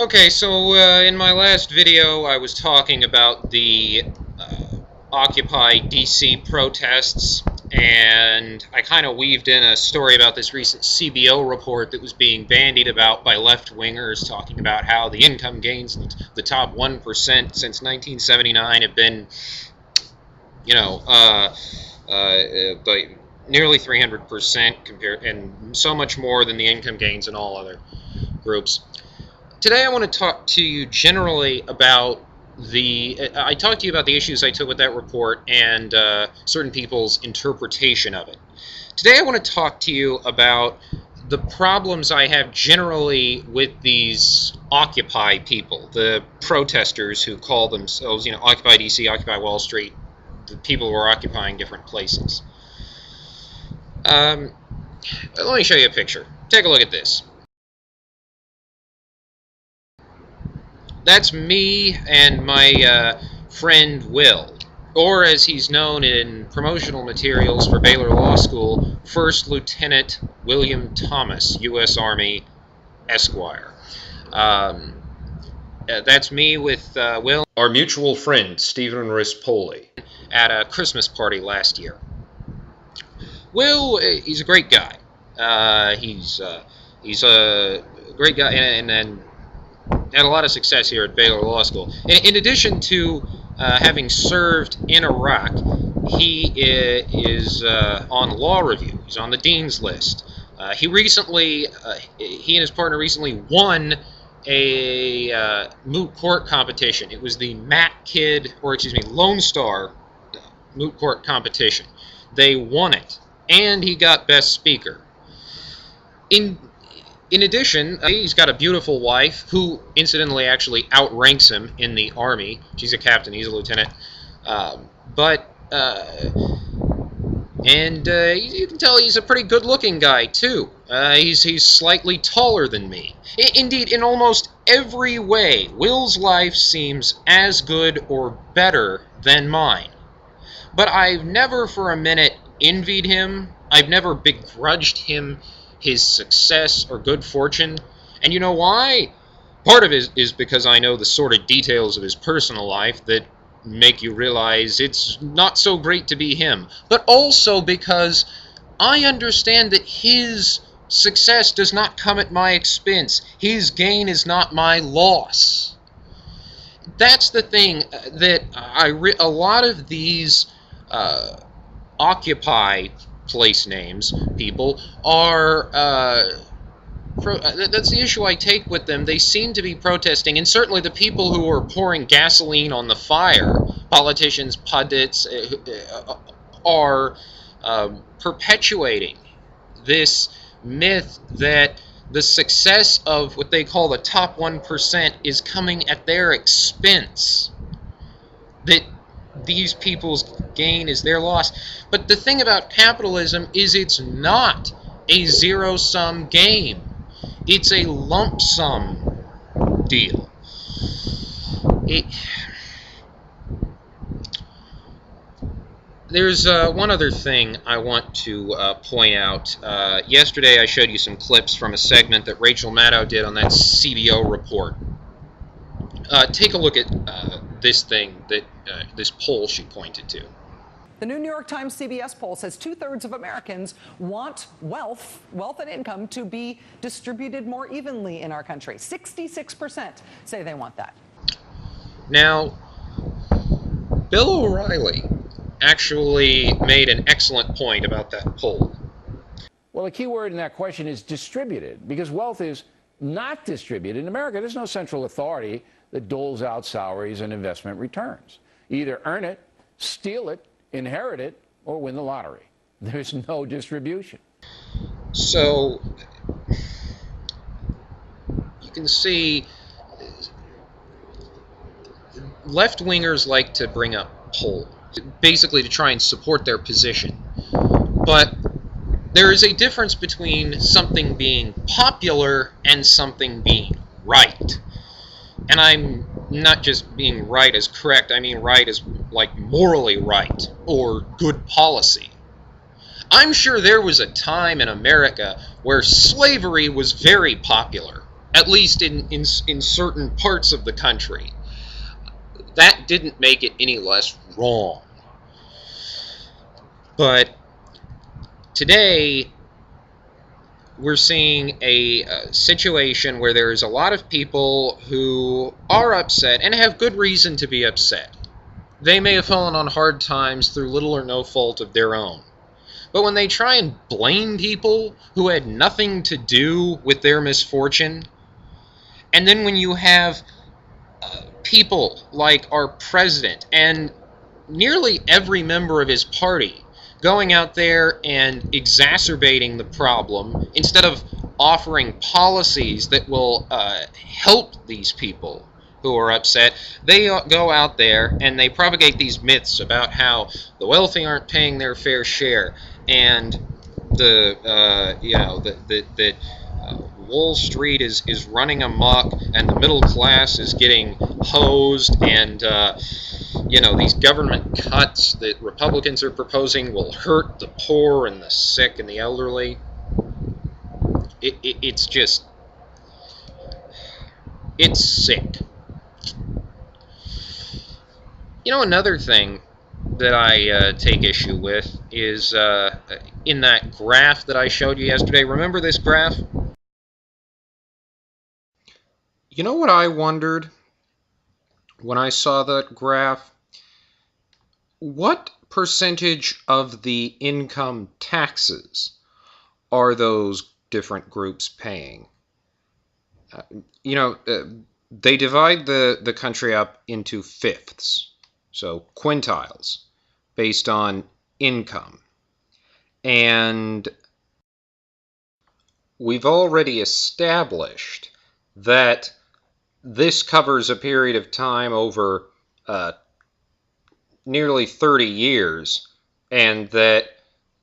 Okay, so in my last video I was talking about the Occupy DC protests, and I kind of weaved in a story about this recent CBO report that was being bandied about by left-wingers, talking about how the income gains in the top 1% since 1979 have been, by nearly 300% compared, and so much more than the income gains in all other groups. Today I want to talk to you generally about I talked to you about the issues I took with that report and certain people's interpretation of it. Today I want to talk to you about the problems I have generally with these Occupy people, the protesters who call themselves, Occupy DC, Occupy Wall Street, the people who are occupying different places. Let me show you a picture. Take a look at this. That's me and my friend Will, or as he's known in promotional materials for Baylor Law School, First Lieutenant William Thomas, U.S. Army, Esquire. That's me with Will, our mutual friend Stephen Rispoli, at a Christmas party last year. Will, he's a great guy. He's a great guy, and had a lot of success here at Baylor Law School. In addition to having served in Iraq, he is on law review. He's on the dean's list. He and his partner recently won a moot court competition. It was the Lone Star moot court competition. They won it, and he got Best Speaker. In addition, he's got a beautiful wife who, incidentally, actually outranks him in the Army. She's a captain, he's a lieutenant. You can tell he's a pretty good-looking guy, too. He's slightly taller than me. Indeed, in almost every way, Will's life seems as good or better than mine. But I've never for a minute envied him. I've never begrudged him his success or good fortune. And you know why? Part of it is because I know the sort of details of his personal life that make you realize it's not so great to be him. But also because I understand that his success does not come at my expense. His gain is not my loss. That's the thing that a lot of these Occupy place names people are that's the issue I take with them. They seem to be protesting, and certainly the people who are pouring gasoline on the fire, politicians, pundits, are perpetuating this myth that the success of what they call the top 1% is coming at their expense, that these people's gain is their loss. But the thing about capitalism is it's not a zero-sum game. It's a lump-sum deal. There's one other thing I want to point out. Yesterday I showed you some clips from a segment that Rachel Maddow did on that CBO report. Take a look at this thing, this poll she pointed to. The new New York Times CBS poll says 2/3 of Americans want wealth and income to be distributed more evenly in our country. 66% say they want that. Now, Bill O'Reilly actually made an excellent point about that poll. Well, the key word in that question is distributed, because wealth is not distributed. In America, there's no central authority that doles out salaries and investment returns. You either earn it, steal it, inherit it, or win the lottery. There's no distribution. So you can see left-wingers like to bring up polls, basically to try and support their position. But there is a difference between something being popular and something being right. And I'm not just being right as correct, I mean right as like morally right or good policy. I'm sure there was a time in America where slavery was very popular. at least in certain parts of the country. That didn't make it any less wrong. But today, we're seeing a situation where there's a lot of people who are upset and have good reason to be upset. They may have fallen on hard times through little or no fault of their own. But when they try and blame people who had nothing to do with their misfortune, and then when you have people like our president and nearly every member of his party going out there and exacerbating the problem instead of offering policies that will help these people who are upset, they go out there and they propagate these myths about how the wealthy aren't paying their fair share, and that Wall Street is running amok and the middle class is getting hosed, and these government cuts that Republicans are proposing will hurt the poor and the sick and the elderly. It's sick. Another thing that I take issue with is in that graph that I showed you yesterday. Remember this graph? You know what I wondered when I saw that graph? What percentage of the income taxes are those different groups paying? They divide the country up into fifths, so quintiles, based on income. And we've already established that this covers a period of time over nearly 30 years, and that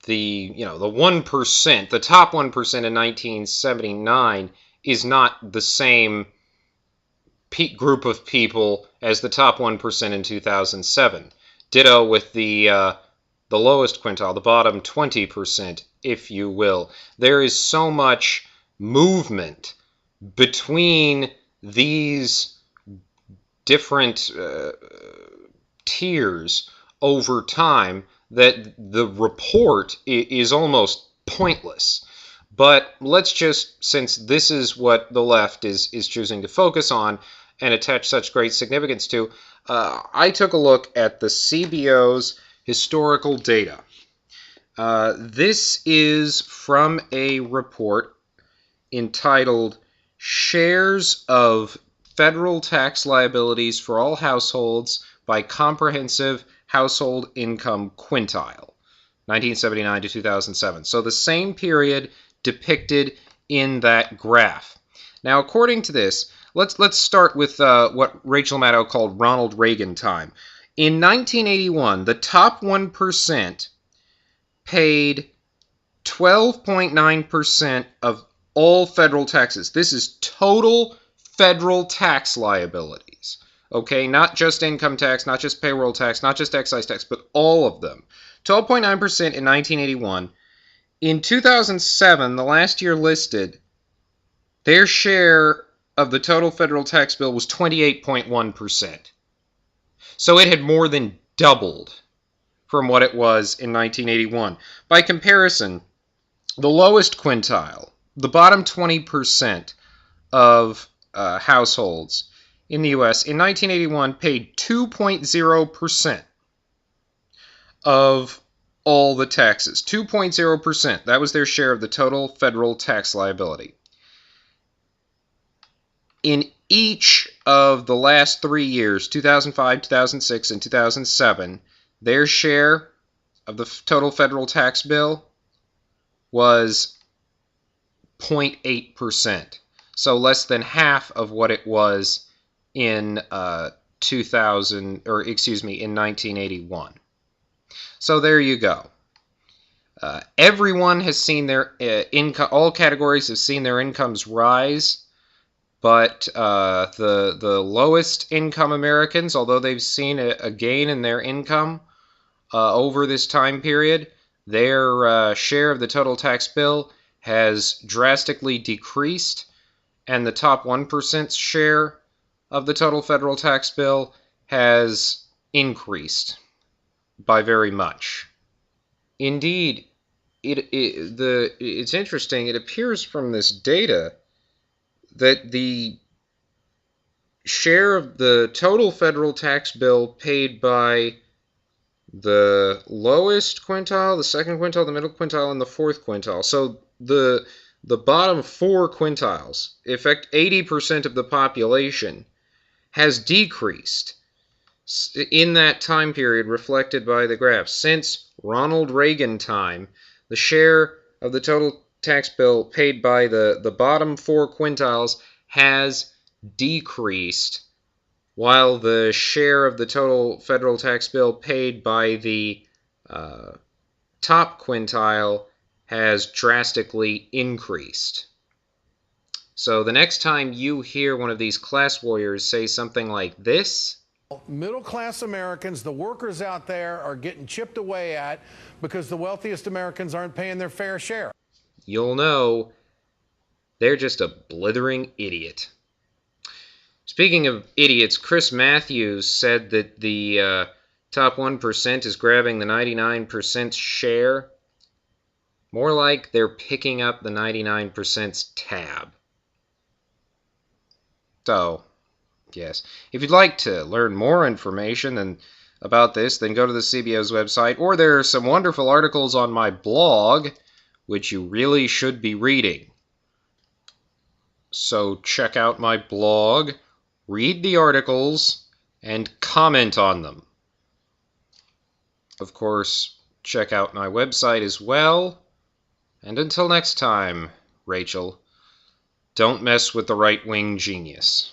the 1%, the top 1% in 1979 is not the same group of people as the top 1% in 2007. Ditto with the lowest quintile, the bottom 20%, if you will. There is so much movement between these different tiers over time that the report is almost pointless. But let's just, since this is what the left is choosing to focus on and attach such great significance to, I took a look at the CBO's historical data. This is from a report entitled Shares of Federal Tax Liabilities for All Households by Comprehensive Household Income Quintile, 1979 to 2007. So the same period depicted in that graph. Now, according to this, let's start with what Rachel Maddow called Ronald Reagan time. In 1981, the top 1% paid 12.9% of all federal taxes. This is total federal tax liabilities. Okay, not just income tax, not just payroll tax, not just excise tax, but all of them. 12.9% in 1981. In 2007, the last year listed, their share of the total federal tax bill was 28.1%. So it had more than doubled from what it was in 1981. By comparison, the lowest quintile, the bottom 20% of households in the U.S. in 1981 paid 2.0% of all the taxes. 2.0%. That was their share of the total federal tax liability. In each of the last 3 years, 2005, 2006, and 2007, their share of the total federal tax bill was 0.8%. So less than half of what it was in in 1981. So there you go. Everyone has seen their income. All categories have seen their incomes rise, but the lowest income Americans, although they've seen a gain in their income over this time period, their share of the total tax bill has drastically decreased, and the top 1%'s share of the total federal tax bill has increased by very much. Indeed, it's interesting. It appears from this data that the share of the total federal tax bill paid by the lowest quintile, the second quintile, the middle quintile, and the fourth quintile. So the bottom 4 quintiles, affect 80% of the population, has decreased in that time period reflected by the graph. Since Ronald Reagan time, the share of the total tax bill paid by the bottom 4 quintiles has decreased, while the share of the total federal tax bill paid by the top quintile has drastically increased. So the next time you hear one of these class warriors say something like this, middle-class Americans, the workers out there, are getting chipped away at because the wealthiest Americans aren't paying their fair share, you'll know they're just a blithering idiot. Speaking of idiots, Chris Matthews said that the top 1% is grabbing the 99% share. More like they're picking up the 99%'s tab. So, yes, if you'd like to learn more information about this, then go to the CBO's website, or there are some wonderful articles on my blog, which you really should be reading. So check out my blog, read the articles, and comment on them. Of course, check out my website as well. And until next time, Rachel, don't mess with the right-wing genius.